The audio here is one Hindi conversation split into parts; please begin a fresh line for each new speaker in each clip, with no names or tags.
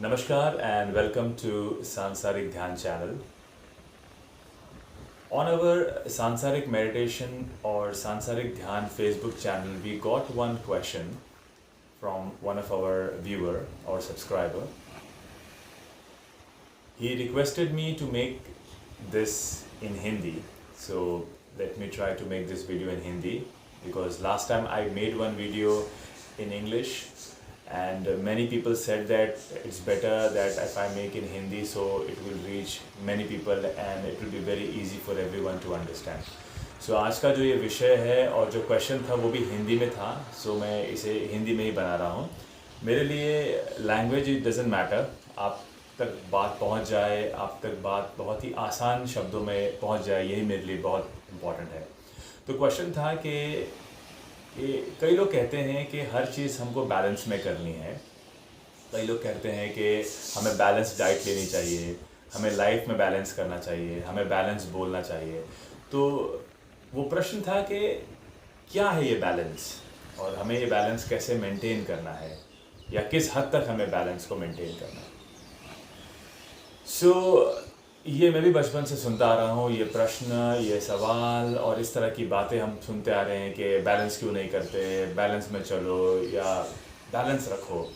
Namaskar and welcome to Sansarik Dhyan channel. On our Sansarik Meditation or Sansarik Dhyan Facebook channel, we got one question from one of our viewer or subscriber. He requested me to make this in Hindi. So let me try to make this video in Hindi because last time I made one video in English and many people said that it's better that if I make in Hindi so it will reach many people and it will be very easy for everyone to understand. So आज का जो ये विषय है और जो क्वेश्चन था वो भी हिंदी में था, so मैं इसे हिंदी में ही बना रहा हूँ. मेरे लिए लैंग्वेज इट डजेंट मैटर, आप तक बात पहुँच जाए, आप तक बात बहुत ही आसान शब्दों में पहुँच जाए, यही मेरे लिए बहुत इम्पॉर्टेंट है. तो क्वेश्चन था कि कई लोग कहते हैं कि हर चीज़ हमको बैलेंस में करनी है. कई लोग कहते हैं कि हमें बैलेंस डाइट लेनी चाहिए, हमें लाइफ में बैलेंस करना चाहिए, हमें बैलेंस बोलना चाहिए. तो वो प्रश्न था कि क्या है ये बैलेंस और हमें ये बैलेंस कैसे मेंटेन करना है या किस हद तक हमें बैलेंस को मेंटेन करना है. ये मैं भी बचपन से सुनता आ रहा हूँ, ये प्रश्न, ये सवाल और इस तरह की बातें हम सुनते आ रहे हैं कि बैलेंस क्यों नहीं करते, बैलेंस में चलो या बैलेंस रखो.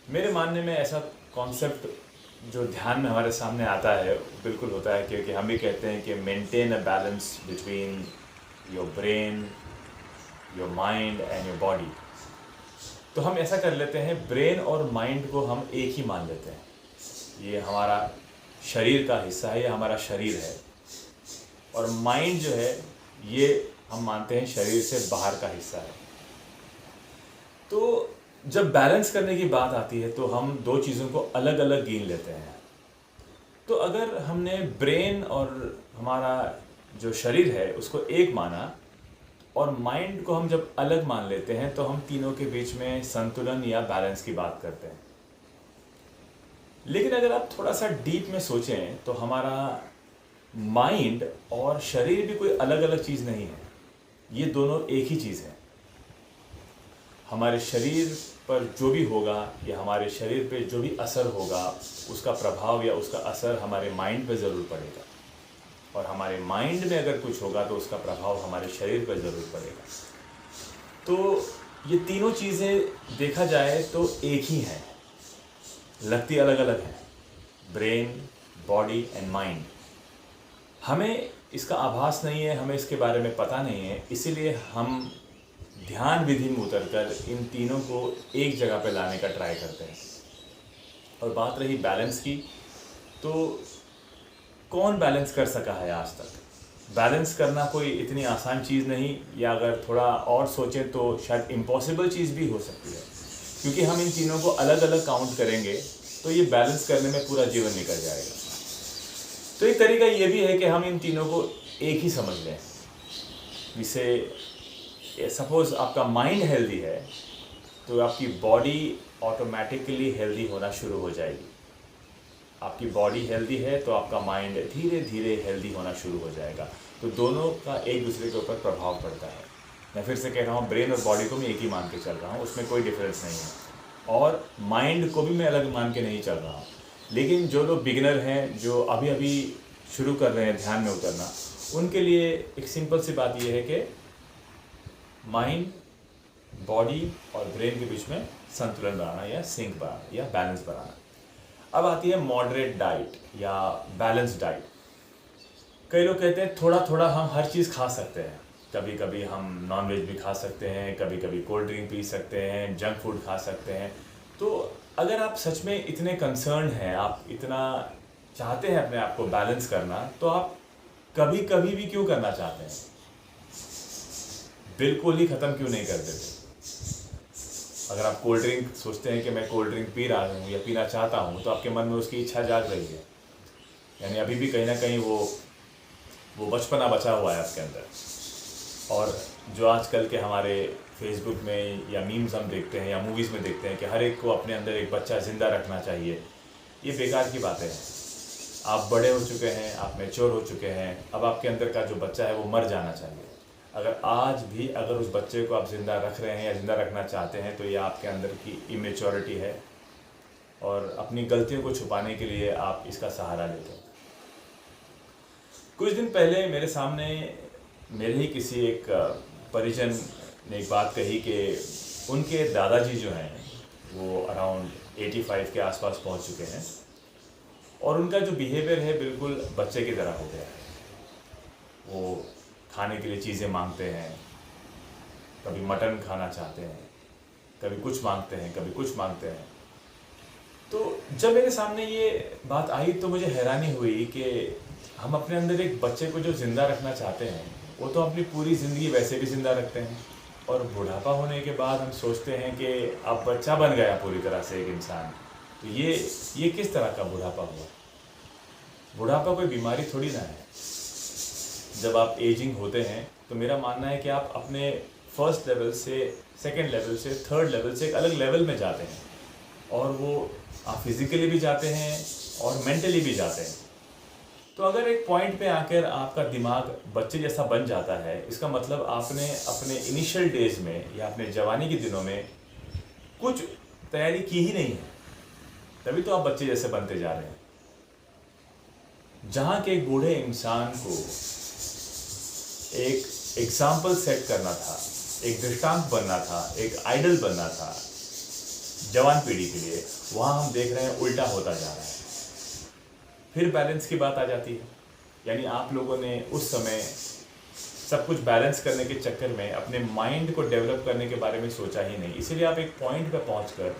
मेरे मानने में ऐसा कॉन्सेप्ट जो ध्यान में हमारे सामने आता है बिल्कुल होता है, क्योंकि हम भी कहते हैं कि maintain a balance between your brain, your mind and your body. तो हम ऐसा कर लेते हैं, ब्रेन और माइंड को हम एक ही मान लेते हैं. ये हमारा शरीर का हिस्सा है, ये हमारा शरीर है, और माइंड जो है ये हम मानते हैं शरीर से बाहर का हिस्सा है. तो जब बैलेंस करने की बात आती है तो हम दो चीज़ों को अलग अलग गिन लेते हैं. तो अगर हमने ब्रेन और हमारा जो शरीर है उसको एक माना और माइंड को हम जब अलग मान लेते हैं तो हम तीनों के बीच में संतुलन या बैलेंस की बात करते हैं. लेकिन अगर आप थोड़ा सा डीप में सोचें तो हमारा माइंड और शरीर भी कोई अलग अलग चीज़ नहीं है, ये दोनों एक ही चीज़ है. हमारे शरीर पर जो भी होगा या हमारे शरीर पे जो भी असर होगा उसका प्रभाव या उसका असर हमारे माइंड पे ज़रूर पड़ेगा, और हमारे माइंड में अगर कुछ होगा तो उसका प्रभाव हमारे शरीर पर ज़रूर पड़ेगा. तो ये तीनों चीज़ें देखा जाए तो एक ही हैं, लगती अलग अलग है, ब्रेन, बॉडी एंड माइंड. हमें इसका आभास नहीं है, हमें इसके बारे में पता नहीं है, इसीलिए हम ध्यान विधि में उतरकर इन तीनों को एक जगह पे लाने का ट्राई करते हैं. और बात रही बैलेंस की, तो कौन बैलेंस कर सका है आज तक? बैलेंस करना कोई इतनी आसान चीज़ नहीं, या अगर थोड़ा और सोचें तो शायद इम्पॉसिबल चीज़ भी हो सकती है, क्योंकि हम इन तीनों को अलग अलग काउंट करेंगे तो ये बैलेंस करने में पूरा जीवन निकल जाएगा. तो एक तरीका ये भी है कि हम इन तीनों को एक ही समझ लें. जिसे सपोज़ आपका माइंड हेल्दी है तो आपकी बॉडी ऑटोमेटिकली हेल्दी होना शुरू हो जाएगी. आपकी बॉडी हेल्दी है तो आपका माइंड धीरे धीरे हेल्दी होना शुरू हो जाएगा. तो दोनों का एक दूसरे के ऊपर प्रभाव पड़ता है. मैं फिर से कह रहा हूँ, ब्रेन और बॉडी को मैं एक ही मान के चल रहा हूँ, उसमें कोई डिफरेंस नहीं है, और माइंड को भी मैं अलग मान के नहीं चल रहा हूँ. लेकिन जो लोग बिगिनर हैं, जो अभी अभी शुरू कर रहे हैं ध्यान में उतरना, उनके लिए एक सिंपल सी बात यह है कि माइंड, बॉडी और ब्रेन के बीच में संतुलन बनाना या सिंक बनाना या बैलेंस बनाना. अब आती है मॉडरेट डाइट या बैलेंस डाइट. कई लोग कहते हैं थोड़ा थोड़ा हम हर चीज़ खा सकते हैं. कभी कभी हम नॉनवेज भी खा सकते हैं, कभी कभी कोल्ड ड्रिंक पी सकते हैं, जंक फूड खा सकते हैं. तो अगर आप सच में इतने कंसर्न हैं, आप इतना चाहते हैं अपने आप को बैलेंस करना, तो आप कभी कभी भी क्यों करना चाहते हैं? बिल्कुल ही ख़त्म क्यों नहीं कर देते? अगर आप कोल्ड ड्रिंक सोचते हैं कि मैं कोल्ड ड्रिंक पी रहा हूँ या पीना चाहता हूँ, तो आपके मन में उसकी इच्छा जाग रही है, यानी अभी भी कहीं ना कहीं वो बचपना बचा हुआ है आपके अंदर. और जो आजकल के हमारे फेसबुक में या मीम्स हम देखते हैं या मूवीज़ में देखते हैं कि हर एक को अपने अंदर एक बच्चा ज़िंदा रखना चाहिए, ये बेकार की बातें हैं. आप बड़े हो चुके हैं, आप मैच्योर हो चुके हैं, अब आपके अंदर का जो बच्चा है वो मर जाना चाहिए. अगर आज भी अगर उस बच्चे को आप ज़िंदा रख रहे हैं या ज़िंदा रखना चाहते हैं तो ये आपके अंदर की इमेच्योरिटी है, और अपनी गलतियों को छुपाने के लिए आप इसका सहारा लेते हैं। कुछ दिन पहले मेरे सामने मेरे ही किसी एक परिजन ने एक बात कही कि उनके दादाजी जो हैं वो अराउंड 85 के आसपास पहुंच चुके हैं और उनका जो बिहेवियर है बिल्कुल बच्चे की तरह हो गया है। वो खाने के लिए चीज़ें मांगते हैं, कभी मटन खाना चाहते हैं, कभी कुछ मांगते हैं, कभी कुछ मांगते हैं। तो जब मेरे सामने ये बात आई तो मुझे हैरानी हुई कि हम अपने अंदर एक बच्चे को जो ज़िंदा रखना चाहते हैं वो तो अपनी पूरी ज़िंदगी वैसे भी ज़िंदा रखते हैं, और बुढ़ापा होने के बाद हम सोचते हैं कि अब बच्चा बन गया पूरी तरह से एक इंसान। तो ये किस तरह का बुढ़ापा हुआ? बुढ़ापा कोई बीमारी थोड़ी ना है। जब आप एजिंग होते हैं तो मेरा मानना है कि आप अपने फर्स्ट लेवल से सेकंड लेवल से थर्ड लेवल से एक अलग लेवल में जाते हैं, और वो आप फिज़िकली भी जाते हैं और मेंटली भी जाते हैं। तो अगर एक पॉइंट पे आकर आपका दिमाग बच्चे जैसा बन जाता है, इसका मतलब आपने अपने इनिशियल डेज में या अपने जवानी के दिनों में कुछ तैयारी की ही नहीं है, तभी तो आप बच्चे जैसे बनते जा रहे हैं। जहाँ के एक बूढ़े इंसान को एक एग्जाम्पल सेट करना था, एक दृष्टांत बनना था, एक आइडल बनना था जवान पीढ़ी के लिए, वहाँ हम देख रहे हैं उल्टा होता जा रहा है। फिर बैलेंस की बात आ जाती है, यानी आप लोगों ने उस समय सब कुछ बैलेंस करने के चक्कर में अपने माइंड को डेवलप करने के बारे में सोचा ही नहीं। इसीलिए आप एक पॉइंट पे पहुंचकर,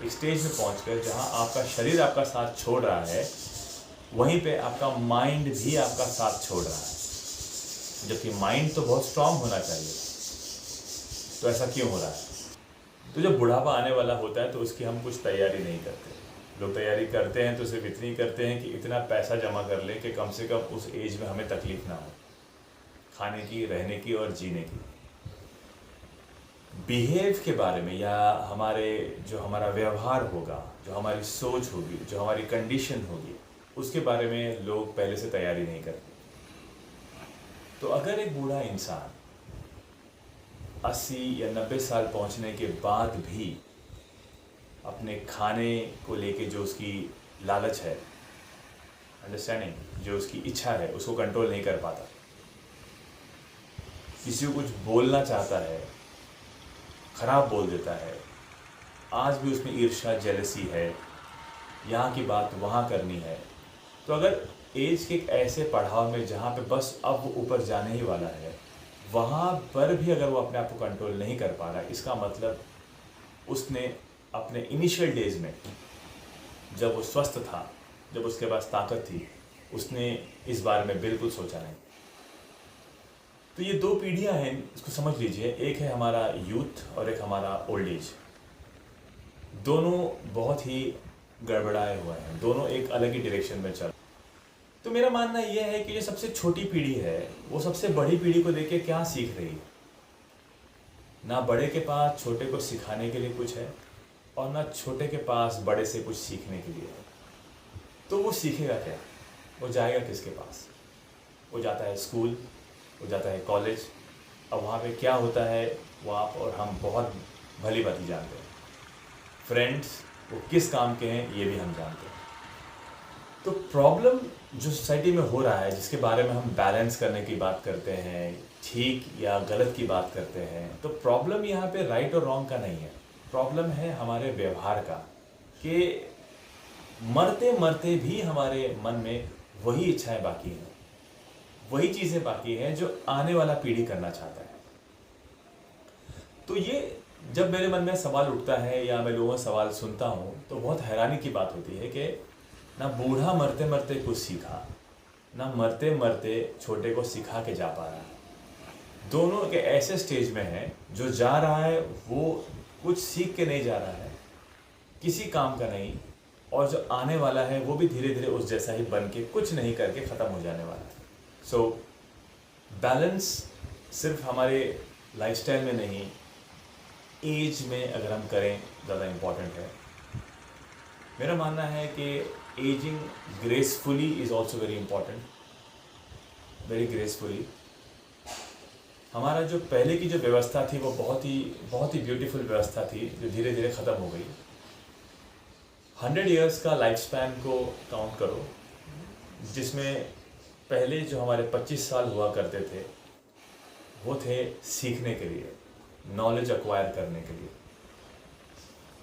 एक स्टेज में पहुंचकर जहां आपका शरीर आपका साथ छोड़ रहा है, वहीं पे आपका माइंड भी आपका साथ छोड़ रहा है, जबकि माइंड तो बहुत स्ट्रांग होना चाहिए। तो ऐसा क्यों हो रहा है? तो जब बुढ़ापा आने वाला होता है तो उसकी हम कुछ तैयारी नहीं करते। लोग तैयारी करते हैं तो सिर्फ इतनी करते हैं कि इतना पैसा जमा कर लें कि कम से कम उस एज में हमें तकलीफ ना हो, खाने की, रहने की और जीने की। बिहेव के बारे में या जो हमारा व्यवहार होगा, जो हमारी सोच होगी, जो हमारी कंडीशन होगी, उसके बारे में लोग पहले से तैयारी नहीं करते। तो अगर एक बूढ़ा इंसान 80 या 90 साल पहुंचने के बाद भी अपने खाने को लेके जो उसकी लालच है, अंडरस्टैंडिंग, जो उसकी इच्छा है, उसको कंट्रोल नहीं कर पाता, किसी को कुछ बोलना चाहता है, खराब बोल देता है, आज भी उसमें ईर्ष्या, जेलसी है, यहाँ की बात वहाँ करनी है। तो अगर एज के एक ऐसे पड़ाव में जहाँ पे बस अब वो ऊपर जाने ही वाला है, वहाँ पर भी अगर वो अपने आप को कंट्रोल नहीं कर पा रहा, इसका मतलब उसने अपने इनिशियल डेज में, जब वो स्वस्थ था, जब उसके पास ताकत थी, उसने इस बारे में बिल्कुल सोचा नहीं। तो ये दो पीढ़ियां हैं, इसको समझ लीजिए। एक है हमारा यूथ और एक हमारा ओल्ड एज। दोनों बहुत ही गड़बड़ाए हुए हैं, दोनों एक अलग ही डायरेक्शन में चल। तो मेरा मानना यह है कि जो सबसे छोटी पीढ़ी है वो सबसे बड़ी पीढ़ी को देख के क्या सीख रही है? ना बड़े के पास छोटे को सिखाने के लिए कुछ है, और ना छोटे के पास बड़े से कुछ सीखने के लिए है। तो वो सीखेगा क्या? वो जाएगा किसके पास? वो जाता है स्कूल, वो जाता है कॉलेज। अब वहाँ पे क्या होता है वो आप और हम बहुत भली भांति जानते हैं। फ्रेंड्स वो किस काम के हैं ये भी हम जानते हैं। तो प्रॉब्लम जो सोसाइटी में हो रहा है, जिसके बारे में हम बैलेंस करने की बात करते हैं, ठीक या गलत की बात करते हैं, तो प्रॉब्लम यहाँ पे राइट और रॉन्ग का नहीं है। प्रॉब्लम है हमारे व्यवहार का, कि मरते मरते भी हमारे मन में वही इच्छाएं बाकी हैं, वही चीज़ें बाकी हैं जो आने वाला पीढ़ी करना चाहता है। तो ये जब मेरे मन में सवाल उठता है या मैं लोगों से सवाल सुनता हूँ तो बहुत हैरानी की बात होती है कि ना बूढ़ा मरते मरते कुछ सीखा, ना मरते मरते छोटे को सिखा के जा पा रहा है। दोनों के ऐसे स्टेज में हैं, जो जा रहा है वो कुछ सीख के नहीं जा रहा है, किसी काम का नहीं, और जो आने वाला है वो भी धीरे धीरे उस जैसा ही बन के कुछ नहीं करके ख़त्म हो जाने वाला है। सो बैलेंस सिर्फ हमारे लाइफस्टाइल में नहीं, एज में अगर हम करें ज़्यादा इम्पॉर्टेंट है। मेरा मानना है कि ageing gracefully is also very important, very gracefully. हमारा जो पहले की जो व्यवस्था थी वो बहुत ही ब्यूटीफुल व्यवस्था थी, जो धीरे धीरे ख़त्म हो गई। 100 ईयर्स का लाइफ स्पैन को काउंट करो, जिसमें पहले जो हमारे 25 साल हुआ करते थे वो थे सीखने के लिए, नॉलेज एक्वायर करने के लिए,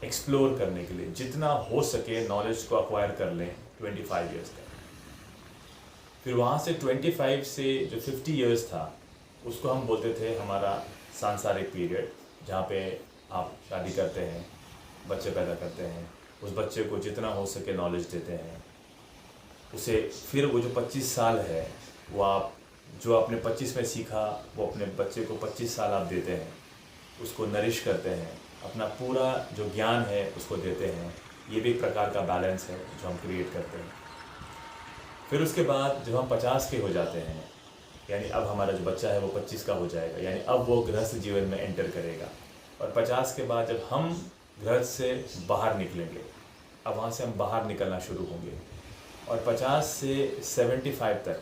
एक्सप्लोर करने के लिए, जितना हो सके नॉलेज को एक्वायर कर लें 25 ईयर्स तक। फिर वहाँ से 25 से जो 50 ईयर्स था उसको हम बोलते थे हमारा सांसारिक पीरियड, जहाँ पे आप शादी करते हैं, बच्चे पैदा करते हैं, उस बच्चे को जितना हो सके नॉलेज देते हैं, उसे फिर वो जो 25 साल है वो आप जो आपने 25 में सीखा वो अपने बच्चे को 25 साल आप देते हैं, उसको नरिश करते हैं, अपना पूरा जो ज्ञान है उसको देते हैं। ये भी एक प्रकार का बैलेंस है जो हम क्रिएट करते हैं। फिर उसके बाद जब हम 50 के हो जाते हैं, यानी अब हमारा जो बच्चा है वो 25 का हो जाएगा, यानी अब वो गृहस्थ जीवन में एंटर करेगा। और 50 के बाद जब हम गृहस्थ से बाहर निकलेंगे, अब वहाँ से हम बाहर निकलना शुरू होंगे। और 50 से 75 तक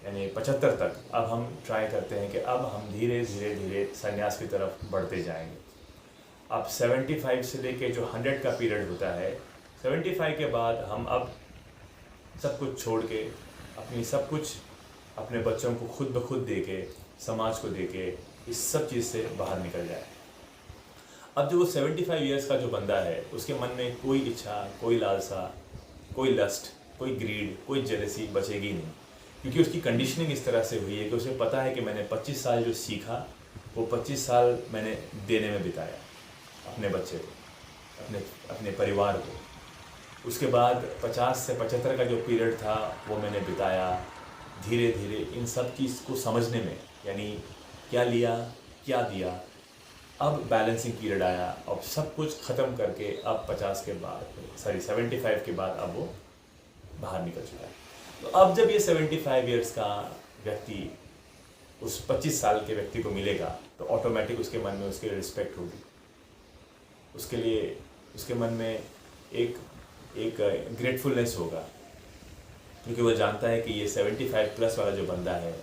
यानी 75 तक अब हम ट्राई करते हैं कि अब हम धीरे धीरे धीरे संन्यास की तरफ बढ़ते जाएंगे। अब 75 से लेके जो 100 का पीरियड होता है, 75 के बाद हम अब सब कुछ छोड़ के अपनी सब कुछ अपने बच्चों को खुद ब खुद दे के, समाज को दे के इस सब चीज़ से बाहर निकल जाए। अब जो वो 75 ईयर्स का जो बंदा है उसके मन में कोई इच्छा, कोई लालसा, कोई लस्ट, कोई ग्रीड, कोई जेलसी बचेगी नहीं, क्योंकि उसकी कंडीशनिंग इस तरह से हुई है कि उसे पता है कि मैंने 25 साल जो सीखा वो 25 साल मैंने देने में बिताया अपने बच्चे को, अपने परिवार को। उसके बाद 50 से 75 का जो पीरियड था वो मैंने बिताया धीरे धीरे इन सब चीज़ को समझने में, यानी क्या लिया क्या दिया। अब बैलेंसिंग पीरियड आया, अब सब कुछ ख़त्म करके अब 75 के बाद अब वो बाहर निकल चुका है। तो अब जब ये 75 ईयर्स का व्यक्ति उस 25 साल के व्यक्ति को मिलेगा तो ऑटोमेटिक उसके मन में उसके रिस्पेक्ट होगी, उसके लिए उसके मन में एक ग्रेटफुलनेस होगा, क्योंकि वो जानता है कि ये 75 प्लस वाला जो बंदा है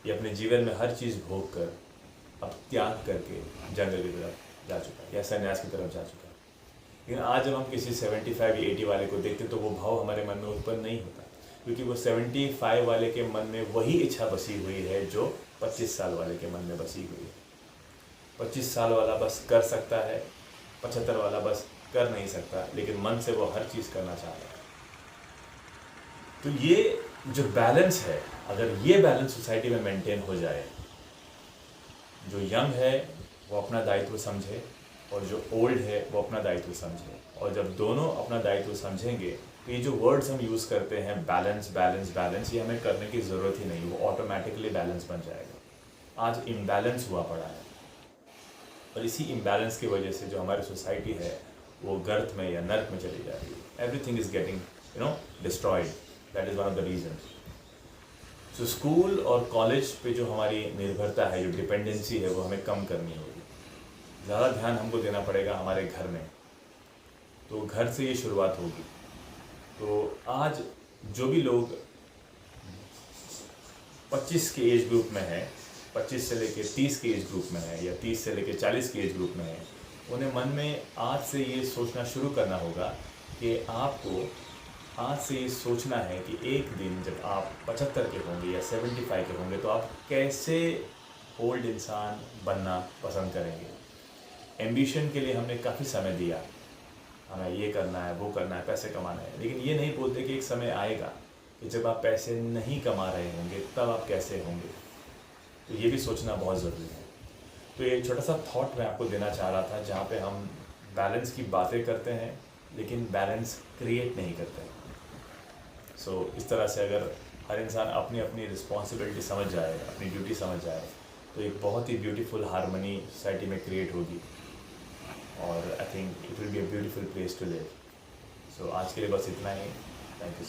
ये अपने जीवन में हर चीज़ भोग कर अब त्याग करके जंगल की तरफ जा चुका है या संन्यास की तरफ जा चुका है। लेकिन आज जब हम किसी 75 या 80 वाले को देखते तो वो भाव हमारे मन में उत्पन्न नहीं होता, क्योंकि वो 75 वाले के मन में वही इच्छा बसी हुई है जो 25 साल वाले के मन में बसी हुई है। 25 साल वाला बस कर सकता है, 75 वाला बस कर नहीं सकता, लेकिन मन से वो हर चीज़ करना चाहता है। तो ये जो बैलेंस है, अगर ये बैलेंस सोसाइटी में मेंटेन हो जाए, जो यंग है वो अपना दायित्व समझे और जो ओल्ड है वो अपना दायित्व समझे, और जब दोनों अपना दायित्व समझेंगे तो ये जो वर्ड्स हम यूज़ करते हैं बैलेंस बैलेंस बैलेंस, ये हमें करने की ज़रूरत ही नहीं, वो ऑटोमेटिकली बैलेंस बन जाएगा। आज इम्बैलेंस हुआ पड़ा है और इसी इम्बैलेंस की वजह से जो हमारी सोसाइटी है वो गर्त में या नर्क में चली जा रही है। Everything is getting destroyed, that is one of the reasons. So school और कॉलेज पे जो हमारी निर्भरता है, जो डिपेंडेंसी है, वो हमें कम करनी होगी। ज़्यादा ध्यान हमको देना पड़ेगा हमारे घर में, तो घर से ये शुरुआत होगी। तो आज जो भी लोग 25 के एज ग्रुप में है, 25 से लेके 30 के एज ग्रुप में है या 30 से लेके 40 के एज ग्रुप में है, उन्हें मन में आज से ये सोचना शुरू करना होगा कि आपको आज से ये सोचना है कि एक दिन जब आप 75 के होंगे या 75 के होंगे तो आप कैसे ओल्ड इंसान बनना पसंद करेंगे। एम्बिशन के लिए हमने काफ़ी समय दिया, हमें ये करना है, वो करना है, पैसे कमाना है, लेकिन ये नहीं बोलते कि एक समय आएगा कि जब आप पैसे नहीं कमा रहे होंगे तब आप कैसे होंगे। तो ये भी सोचना बहुत ज़रूरी है। तो ये छोटा सा थॉट मैं आपको देना चाह रहा था, जहाँ पे हम बैलेंस की बातें करते हैं लेकिन बैलेंस क्रिएट नहीं करते हैं। सो इस तरह से अगर हर इंसान अपनी अपनी रिस्पॉन्सिबिलिटी समझ जाए, अपनी ड्यूटी समझ जाए, तो एक बहुत ही ब्यूटीफुल हारमोनी सोसाइटी में क्रिएट होगी और I think it will be a beautiful place to live. So आज के लिए बस इतना ही। Thank you so much.